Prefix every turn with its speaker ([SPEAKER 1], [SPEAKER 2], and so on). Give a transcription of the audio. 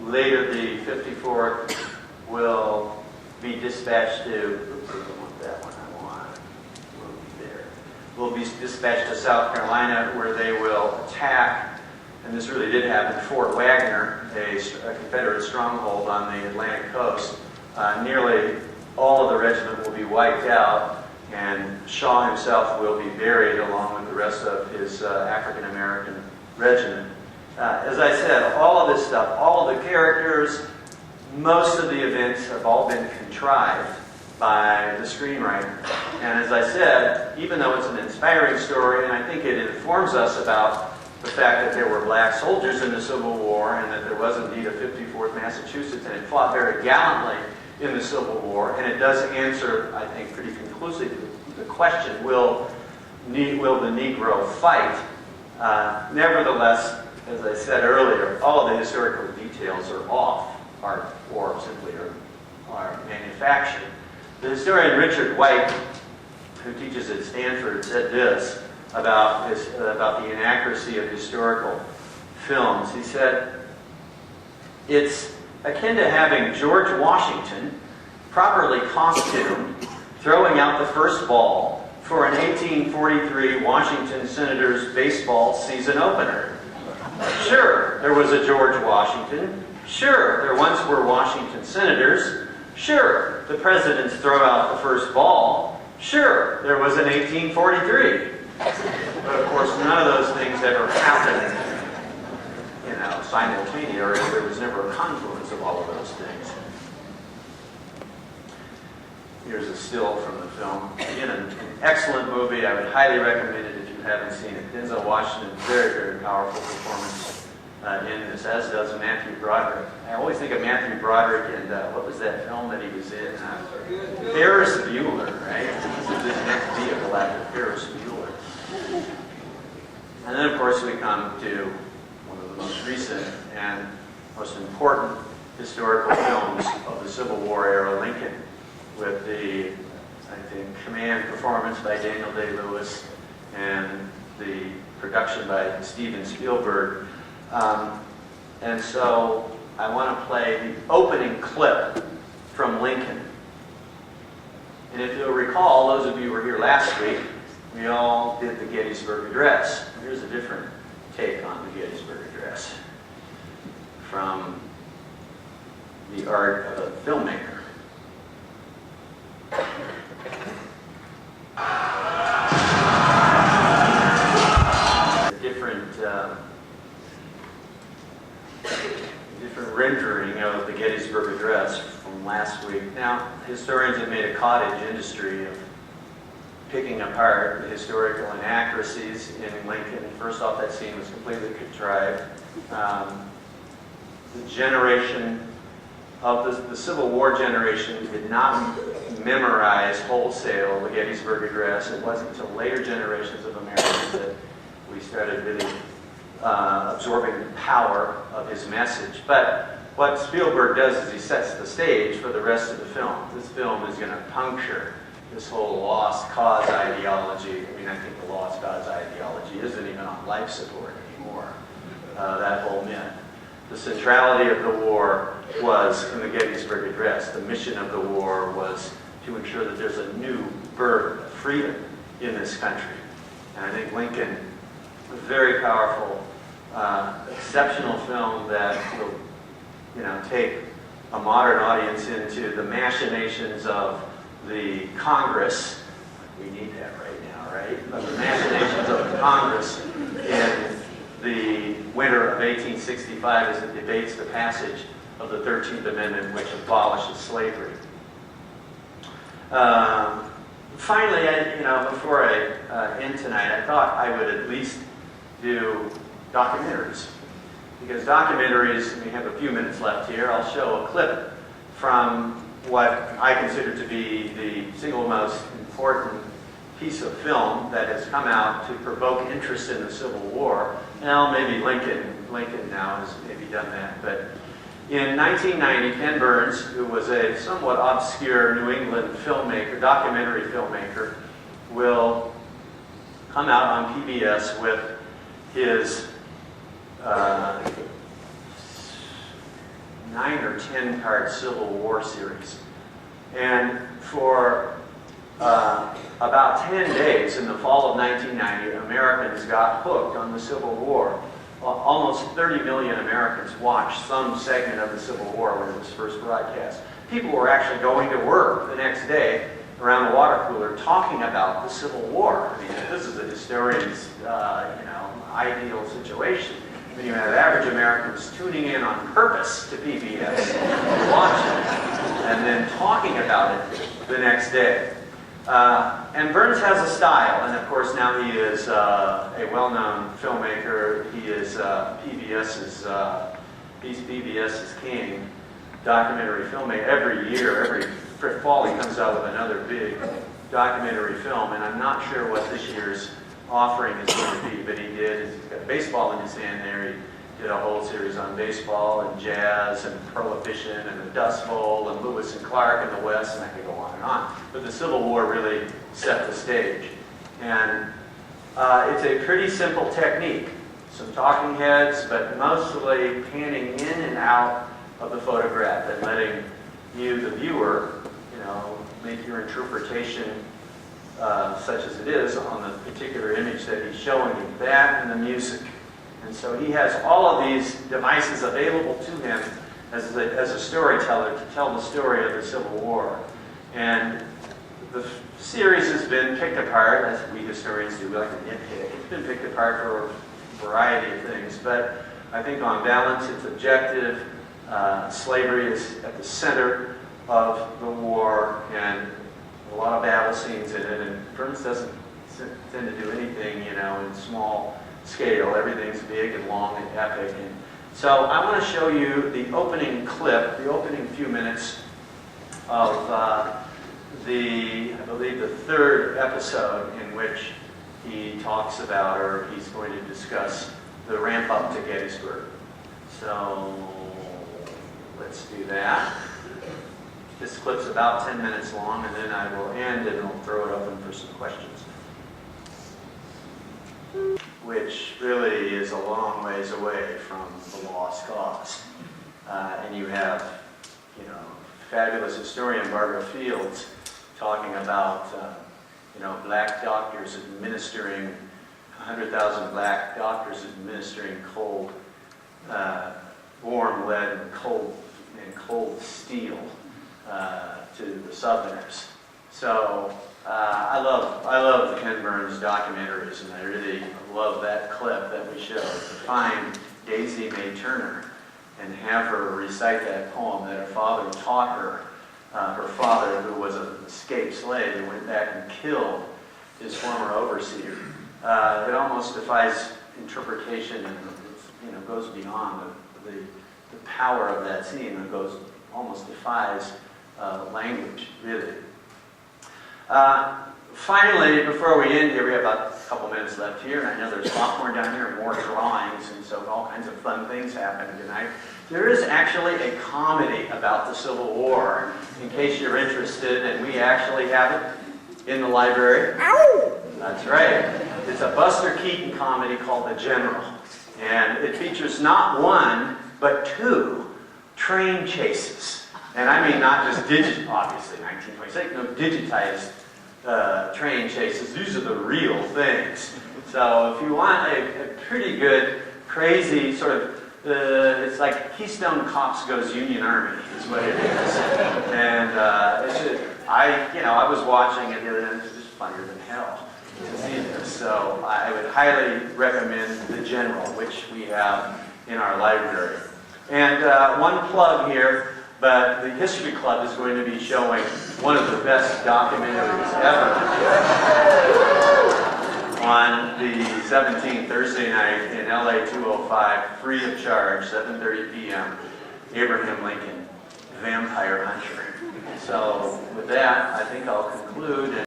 [SPEAKER 1] later the 54th will be dispatched to, oops, I don't want that one, I want, we'll be there. Will be dispatched to South Carolina, where they will attack, and this really did happen, Fort Wagner, a Confederate stronghold on the Atlantic coast. Nearly all of the regiment will be wiped out, and Shaw himself will be buried along with the rest of his African-American regiment. As I said, all of this stuff, all of the characters, most of the events have all been contrived by the screenwriter. And as I said, even though it's an inspiring story, and I think it informs us about the fact that there were black soldiers in the Civil War and that there was indeed a 54th Massachusetts, and it fought very gallantly in the Civil War, and it does answer, I think, pretty conclusively the question, will the Negro fight? Nevertheless, as I said earlier, all of the historical details are off, or simply are manufactured. The historian Richard White, who teaches at Stanford, said this about the inaccuracy of historical films. He said, "It's akin to having George Washington, properly costumed, throwing out the first ball for an 1843 Washington Senators baseball season opener. Sure, there was a George Washington. Sure, there once were Washington Senators. Sure, the presidents throw out the first ball. Sure, there was an 1843. But of course, none of those things ever happened, simultaneously, or there was never a confluence of all of those things." Here's a still from the film. Again, an excellent movie. I would highly recommend it if you haven't seen it. Denzel Washington, very, very powerful performance in this, as does Matthew Broderick. I always think of Matthew Broderick and what was that film that he was in? Ferris Bueller, right? This is his next vehicle after Ferris Bueller. And then, of course, we come to one of the most recent and most important historical films of the Civil War era, Lincoln, with the, I think, command performance by Daniel Day-Lewis and the production by Steven Spielberg. And so I want to play the opening clip from Lincoln. And if you'll recall, those of you who were here last week, we all did the Gettysburg Address. Here's a different take on the Gettysburg Address from the art of a filmmaker. Different rendering of the Gettysburg Address from last week. Now, historians have made a cottage industry of picking apart the historical inaccuracies in Lincoln. First off, that scene was completely contrived. The generation of the Civil War generation did not memorize wholesale the Gettysburg Address. It wasn't until later generations of Americans that we started really absorbing the power of his message. But what Spielberg does is he sets the stage for the rest of the film. This film is going to puncture this whole lost cause ideology. I mean, I think the lost cause ideology isn't even on life support anymore, that whole myth. The centrality of the war was in the Gettysburg Address. The mission of the war was to ensure that there's a new birth of freedom in this country. And I think Lincoln, a very powerful, exceptional film that will, take a modern audience into the machinations of the Congress. We need that right now, right? Of the machinations of the Congress in the winter of 1865 as it debates the passage of the 13th Amendment, which abolishes slavery. Finally, before I end tonight, I thought I would at least do documentaries. Because documentaries, we have a few minutes left here, I'll show a clip from what I consider to be the single most important piece of film that has come out to provoke interest in the Civil War. Now, maybe Lincoln now has maybe done that, but in 1990, Ken Burns, who was a somewhat obscure New England filmmaker, documentary filmmaker, will come out on PBS with his 9 or 10 card Civil War series. And for about 10 days in the fall of 1990, Americans got hooked on the Civil War. Almost 30 million Americans watched some segment of the Civil War when it was first broadcast. People were actually going to work the next day around the water cooler talking about the Civil War. I mean, this is a historian's ideal situation. When you have average Americans tuning in on purpose to PBS, watching it, and then talking about it the next day. And Burns has a style, and of course now he is a well-known filmmaker. He is he's PBS's king, documentary filmmaker. Every year, every fall, he comes out with another big documentary film, and I'm not sure what this year's offering is going to be, but he did. He's got baseball in his hand there. He did a whole series on baseball and jazz and prohibition and the Dust Bowl and Lewis and Clark in the West, and I could go on and on. But the Civil War really set the stage. And it's a pretty simple technique. Some talking heads, but mostly panning in and out of the photograph and letting you, the viewer, make your interpretation such as it is on the particular image that he's showing you. That and the music. And so he has all of these devices available to him as a storyteller to tell the story of the Civil War. And the series has been picked apart, as we historians do. We like to nitpick. It's been picked apart for a variety of things, but I think on balance it's objective. Slavery is at the center of the war, and a lot of battle scenes in it, and Burns doesn't tend to do anything, in small scale. Everything's big and long and epic. And so I want to show you the opening clip, the opening few minutes of I believe the third episode in which he talks about, or he's going to discuss, the ramp up to Gettysburg. So let's do that. This clip's about 10 minutes long, and then I will end and I'll throw it open for some questions. Which really is a long ways away from the lost cause. And you have, fabulous historian Barbara Fields talking about, black doctors administering, 100,000 black doctors administering cold, warm lead and cold steel to the Southerners. So I love the Ken Burns documentaries, and I really love that clip that we showed. To find Daisy Mae Turner and have her recite that poem that her father taught her. Her father, who was an escaped slave, and went back and killed his former overseer. It almost defies interpretation, and goes beyond the power of that scene. It almost defies language, really. Finally, before we end here, we have about a couple minutes left here, and I know there's popcorn down here and more drawings, and so all kinds of fun things happening tonight. There is actually a comedy about the Civil War, in case you're interested, and we actually have it in the library. That's right. It's a Buster Keaton comedy called The General, and it features not one, but two train chases. And I mean not just obviously 1926, no digitized train chases. These are the real things. So if you want a pretty good, crazy sort of, it's like Keystone Cops Goes Union Army is what it is. And I was watching it the other day, and it's just funnier than hell to see this. So I would highly recommend The General, which we have in our library. And one plug here, but the History Club is going to be showing one of the best documentaries ever on the 17th, Thursday night in LA 205, free of charge, 7:30 p.m., Abraham Lincoln, Vampire Hunter. So with that, I think I'll conclude.